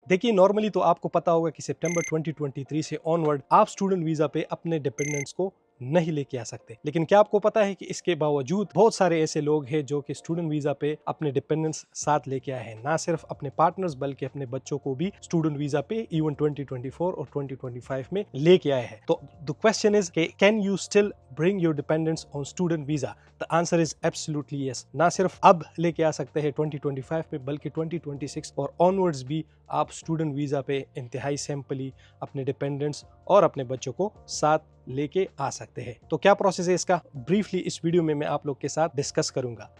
देखिए नॉर्मली तो आपको पता होगा कि सितंबर 2023 से ऑनवर्ड आप स्टूडेंट वीज़ा पे अपने डिपेंडेंट्स को नहीं लेके आ सकते। लेकिन क्या आपको पता है कि इसके बावजूद बहुत सारे ऐसे लोग हैं जो कि स्टूडेंट वीज़ा पे अपने डिपेंडेंट्स साथ लेके आए हैं, ना सिर्फ अपने पार्टनर्स बल्कि अपने बच्चों को भी स्टूडेंट वीज़ा पे इवन 2024 और 2025 में लेके आए हैं। तो the question is can you still bring your dependents on student visa? The answer is absolutely yes. ना सिर्फ अब लेके आ सकते हैं 2025 में बल्कि 2026 और ऑनवर्ड्स भी आप स्टूडेंट वीज़ा पे इंतहाई सिंपली अपने डिपेंडेंट्स और अपने बच्चों को साथ लेके आ सकते हैं। तो क्या प्रोसेस है इसका, ब्रीफली इस वीडियो में मैं आप लोग के साथ डिस्कस करूंगा।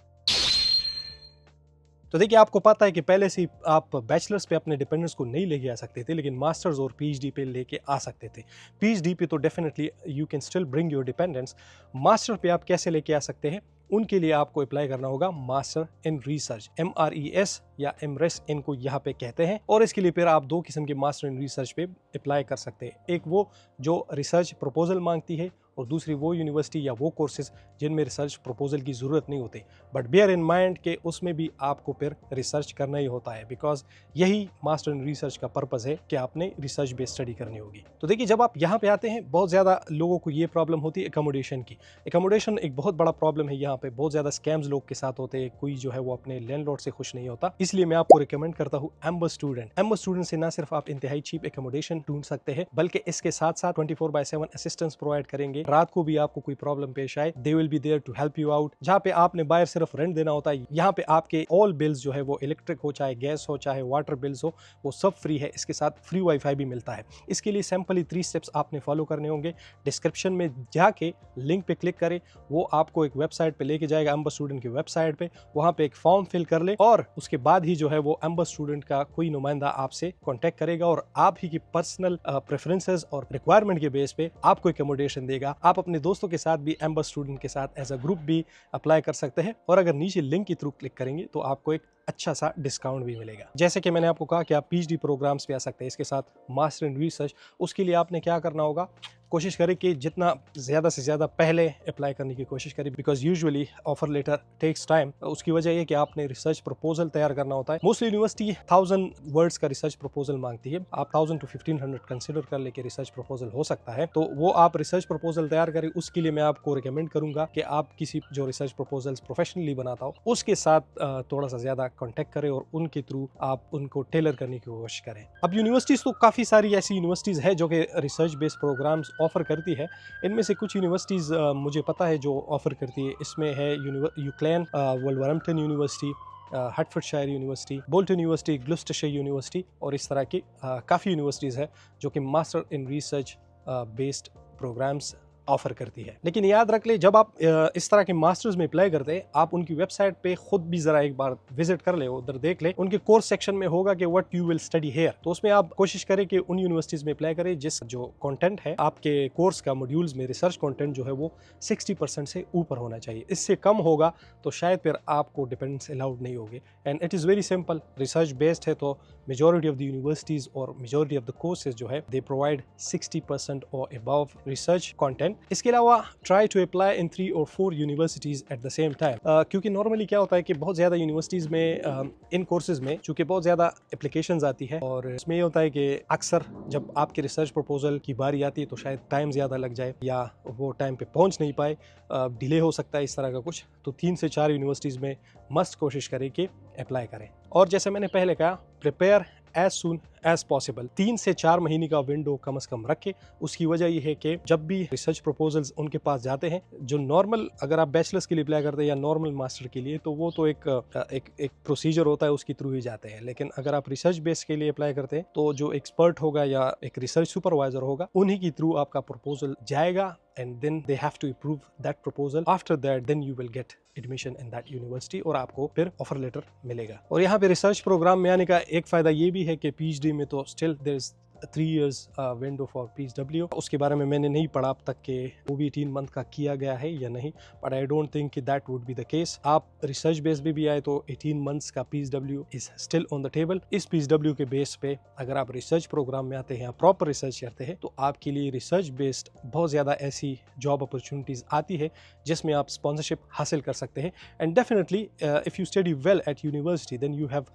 तो देखिए आपको पता है कि पहले से आप बैचलर्स पे अपने डिपेंडेंट्स को नहीं लेके आ सकते थे, लेकिन मास्टर्स और पीएचडी पे लेके आ सकते थे। पीएचडी पे तो definitely you can still bring your dependents. Master पे आप कैसे लेके आ सकते हैं? उनके लिए आपको अप्लाई करना होगा मास्टर इन रिसर्च, MRES या MRES इनको यहाँ पे कहते हैं। और इसके लिए फिर आप दो किस्म के मास्टर इन रिसर्च पे अप्लाई कर सकते हैं। एक वो जो रिसर्च प्रपोजल मांगती है और दूसरी वो यूनिवर्सिटी या वो कोर्सेज जिनमें रिसर्च प्रपोजल की ज़रूरत नहीं होती। बट बेयर इन माइंड के उसमें भी आपको फिर रिसर्च करना ही होता है, बिकॉज यही मास्टर इन रिसर्च का पर्पस है कि आपने रिसर्च बेस्ड स्टडी करनी होगी। तो देखिए जब आप यहाँ पे आते हैं बहुत ज़्यादा लोगों को ये प्रॉब्लम होती है एकोमोडेशन की। एकोमोडेशन एक बहुत बड़ा प्रॉब्लम है यहाँ पे, बहुत ज़्यादा स्कैम्स लोग के साथ होते हैं। कोई जो है वो अपने लैंडलॉर्ड से खुश नहीं होता। इसलिए मैं आपको रिकमेंड करता हूँ एम्बर स्टूडेंट। एम्बर स्टूडेंट से ना सिर्फ आप इंतहाई चीप एकोमोडेशन ढूंढ सकते हैं, बल्कि इसके साथ साथ 24/7 असिस्टेंस प्रोवाइड करेंगे। रात को भी आपको कोई प्रॉब्लम पेश आए, they will be there to help you out. जहाँ पे आपने बाहर सिर्फ रेंट देना होता है, यहाँ पे आपके ऑल बिल्स जो है वो इलेक्ट्रिक हो, चाहे गैस हो, चाहे वाटर बिल्स हो, वो सब फ्री है। इसके साथ फ्री वाईफाई भी मिलता है। इसके लिए सिंपली 3 स्टेप्स आपने फॉलो करने होंगे। डिस्क्रिप्शन में जाके लिंक पे क्लिक करें, वो आपको एक वेबसाइट पे लेके जाएगा, एम्बर स्टूडेंट की वेबसाइट पे। वहाँ पे एक फॉर्म फिल कर ले और उसके बाद ही जो है वो एम्बर स्टूडेंट का कोई नुमाइंदा आपसे कॉन्टेक्ट करेगा और आप ही की पर्सनल प्रेफरेंसेस और रिक्वायरमेंट के बेस पे आपको एकोमोडेशन देगा। आप अपने दोस्तों के साथ भी एम्बर स्टूडेंट के साथ एज अ ग्रुप भी अप्लाई कर सकते हैं और अगर नीचे लिंक के थ्रू क्लिक करेंगे तो आपको एक अच्छा सा डिस्काउंट भी मिलेगा। जैसे कि मैंने आपको कहा कि आप पीएचडी प्रोग्राम्स पे आ सकते हैं, इसके साथ मास्टर इन रिसर्च। उसके लिए आपने क्या करना होगा, कोशिश करें कि जितना ज़्यादा से ज़्यादा पहले अप्लाई करने की कोशिश करें, because usually offer letter takes time. उसकी वजह यह कि आपने रिसर्च प्रपोजल तैयार करना होता है। मोस्टली यूनिवर्सिटी 1000 वर्ड्स का रिसर्च प्रपोजल मांगती है। आप 1000 to 1500 कंसिडर कर लेके रिसर्च प्रपोजल हो सकता है। तो वो आप रिसर्च प्रपोजल तैयार करें। उसके लिए मैं आपको रिकमेंड करूंगा कि आप किसी जो रिसर्च प्रपोजल्स प्रोफेशनली बनाता हो उसके साथ थोड़ा सा ज़्यादा कॉन्टेक्ट करें और उनके थ्रू आप उनको टेलर करने की कोशिश करें। अब यूनिवर्सिटीज़ तो काफ़ी सारी ऐसी यूनिवर्सिटीज़ है जो कि रिसर्च बेस्ड प्रोग्राम्स ऑफर करती है। इनमें से कुछ यूनिवर्सिटीज़ मुझे पता है जो ऑफर करती है। इसमें है UCLan, Wolverhampton university, Hertfordshire university, Bolton university, Gloucestershire university और इस तरह की काफ़ी यूनिवर्सिटीज़ है जो कि master in research based programmes offer करती है। लेकिन याद रख ले, जब आप इस तरह के मास्टर्स में अप्लाई करते हैं, आप उनकी वेबसाइट पे खुद भी जरा एक बार विजिट कर ले, उधर देख ले। उनके कोर्स सेक्शन में होगा कि what you will study here. तो उसमें आप कोशिश करें कि उन यूनिवर्सिटीज में अप्लाई करें जिस जो कंटेंट है आपके कोर्स का, मॉड्यूल्स में रिसर्च कंटेंट जो है वो 60% से ऊपर होना चाहिए। इससे कम होगा तो शायद फिर आपको डिपेंडेंस अलाउड नहीं होगी। And it is very simple, research based है तो मेजॉरिटी ऑफ द यूनिवर्सिटीज और मेजॉरिटी ऑफ द कोर्सेज जो है दे प्रोवाइड 60% और अबव रिसर्च कंटेंट। इसके अलावा ट्राई टू अप्लाई इन 3 और 4 universities at the same time, क्योंकि नॉर्मली क्या होता है कि बहुत ज़्यादा यूनिवर्सिटीज़ में इन कोर्सेज में चूँकि बहुत ज़्यादा एप्लीकेशंस आती है और इसमें ये होता है कि अक्सर जब आपके रिसर्च प्रपोजल की बारी आती है तो शायद टाइम ज़्यादा लग जाए या वो टाइम पे पहुंच नहीं पाए, डिले हो सकता है, इस तरह का कुछ। तो 3 से 4 यूनिवर्सिटीज़ में मस्ट कोशिश करें कि अप्लाई करें। और जैसे मैंने पहले कहा, prepare as soon as possible. 3 से 4 महीने का विंडो कम से कम रखें। उसकी वजह यह है कि जब भी रिसर्च प्रपोजल्स उनके पास जाते हैं, जो नॉर्मल अगर आप बैचलर्स के लिए अप्लाई करते हैं या नॉर्मल मास्टर के लिए, तो वो तो एक प्रोसीजर होता है, उसके थ्रू ही जाते हैं। लेकिन अगर आप रिसर्च बेस के लिए अप्लाई करते हैं तो जो एक्सपर्ट होगा या एक रिसर्च सुपरवाइजर होगा, उन्हीं के थ्रू आपका प्रपोजल जाएगा and then they have to approve that proposal. After that then you will get admission in that university और आपको फिर ऑफर लेटर मिलेगा। और यहाँ पे रिसर्च प्रोग्राम में आने का एक फ़ायदा ये भी है कि पीएचडी में तो still there is 3 years window for PHW। उसके बारे में मैंने नहीं पढ़ा अब तक कि वो भी 18 मंथ का किया गया है या नहीं, बट आई डोंट थिंक कि that would be the case. आप रिसर्च बेस पे भी आए तो 18 मंथ्स का PHW is still on the table. इस PHW के बेस पे अगर आप रिसर्च प्रोग्राम में आते हैं या प्रॉपर रिसर्च करते हैं तो आपके लिए रिसर्च बेस्ड बहुत ज़्यादा ऐसी जॉब अपॉर्चुनिटीज़ आती है जिसमें आप स्पॉन्सरशिप हासिल कर सकते हैं। And definitely if you study well at university then you have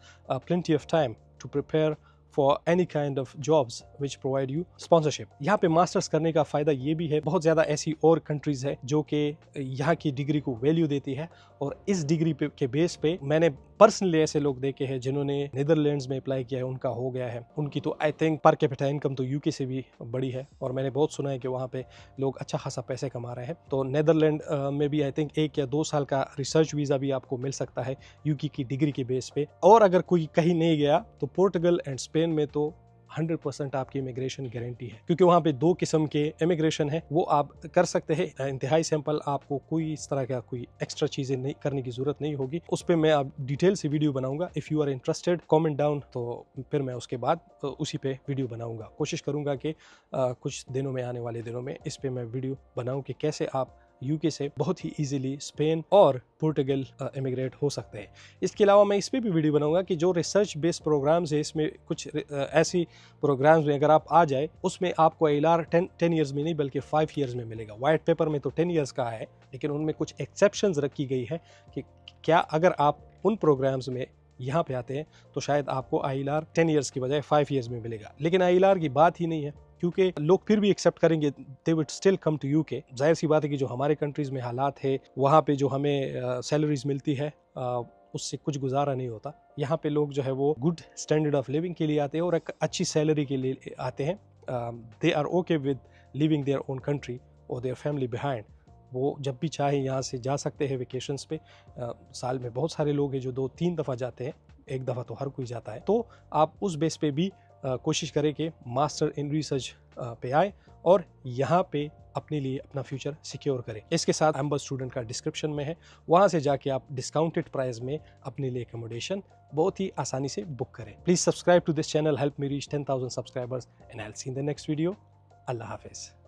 plenty of time to prepare for any kind of jobs which provide you sponsorship. यहाँ पे मास्टर्स करने का फ़ायदा ये भी है, बहुत ज़्यादा ऐसी और कंट्रीज़ है जो कि यहाँ की डिग्री को वैल्यू देती है, और इस डिग्री के बेस पे मैंने पर्सनली ऐसे लोग देखे हैं जिन्होंने नीदरलैंड्स में अप्लाई किया है, उनका हो गया है। उनकी तो I think per capita income तो यूके से भी बड़ी है, और मैंने बहुत सुना है कि वहाँ पे लोग अच्छा खासा पैसे कमा रहे हैं। तो नीदरलैंड में भी आई थिंक 1 या 2 साल का रिसर्च वीज़ा भी आपको मिल सकता है यूके की डिग्री के बेस पे। और अगर कोई कहीं नहीं गया तो पोर्टुगल एंड स्पेन में तो 100% आपकी इमिग्रेशन गारंटी है, क्योंकि वहाँ पे 2 किस्म के इमिग्रेशन है, वो आप कर सकते हैं। इंतहाई सिंपल, आपको कोई इस तरह का कोई एक्स्ट्रा चीज़ें नहीं करने की ज़रूरत नहीं होगी। उस पर मैं आप डिटेल से वीडियो बनाऊंगा। If you are interested comment down, तो फिर मैं उसके बाद उसी पे वीडियो बनाऊंगा। कोशिश करूंगा कि कुछ दिनों में, आने वाले दिनों में इस पे मैं वीडियो बनाऊं कि कैसे आप यूके से बहुत ही इजीली स्पेन और पोर्टुगल इमिग्रेट हो सकते हैं। इसके अलावा मैं इस पे भी वीडियो बनाऊंगा कि जो रिसर्च बेस्ड प्रोग्राम्स है, इसमें कुछ ऐसी प्रोग्राम्स में अगर आप आ जाए, उसमें आपको ILR 10 ईयर्स में नहीं बल्कि 5 ईयर्स में मिलेगा। वाइट पेपर में तो 10 ईयर्स का है, लेकिन उनमें कुछ एक्सेप्शंस रखी गई है कि क्या अगर आप उन प्रोग्राम्स में यहाँ पे आते हैं तो शायद आपको ILR 10 ईयर्स की बजाय 5 ईयर्स में मिलेगा। लेकिन ILR की बात ही नहीं है, क्योंकि लोग फिर भी एक्सेप्ट करेंगे, they will still come to UK. जाहिर सी बात है कि जो हमारे कंट्रीज़ में हालात है, वहाँ पे जो हमें सैलरीज मिलती है उससे कुछ गुजारा नहीं होता। यहाँ पे लोग जो है वो गुड स्टैंडर्ड ऑफ लिविंग के लिए आते हैं और एक अच्छी सैलरी के लिए आते हैं। They are okay with living their own country और देयर फैमिली बिहाइंड। वो जब भी चाहे यहाँ से जा सकते हैं वेकेशंस पे। साल में बहुत सारे लोग हैं जो 2-3 दफ़ा जाते हैं, 1 दफ़ा तो हर कोई जाता है। तो आप उस बेस पे भी कोशिश करें कि मास्टर इन रिसर्च पे आए और यहाँ पे अपने लिए अपना फ्यूचर सिक्योर करें। इसके साथ एम्बस स्टूडेंट का डिस्क्रिप्शन में है, वहाँ से जाके आप डिस्काउंटेड प्राइस में अपने लिए एकोमोडेशन बहुत ही आसानी से बुक करें। Please subscribe to this channel, help me reach 10,000 subscribers, and I will see in the next video. अल्लाह हाफिज़।